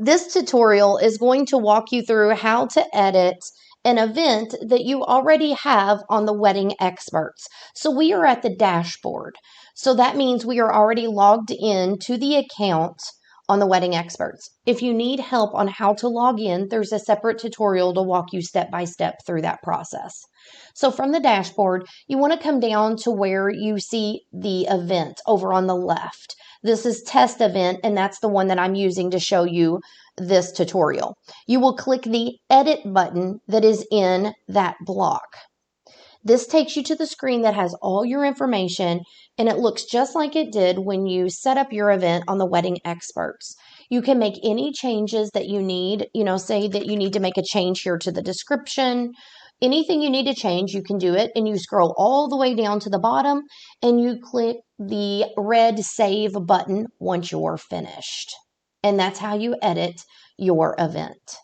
This tutorial is going to walk you through how to edit an event that you already have on the Wedding Experts. So we are at the dashboard. So that means we are already logged in to the account on the Wedding Experts. If you need help on how to log in, there's a separate tutorial to walk you step by step through that process. So from the dashboard, you want to come down to where you see the event over on the left. This is test event, and that's the one that I'm using to show you this tutorial. You will click the edit button that is in that block. This takes you to the screen that has all your information, and it looks just like it did when you set up your event on the Wedding Experts. You can make any changes that you need, say that you need to make a change here to the description. Anything you need to change, you can do it, and you scroll all the way down to the bottom and you click the red save button once you're finished. And that's how you edit your event.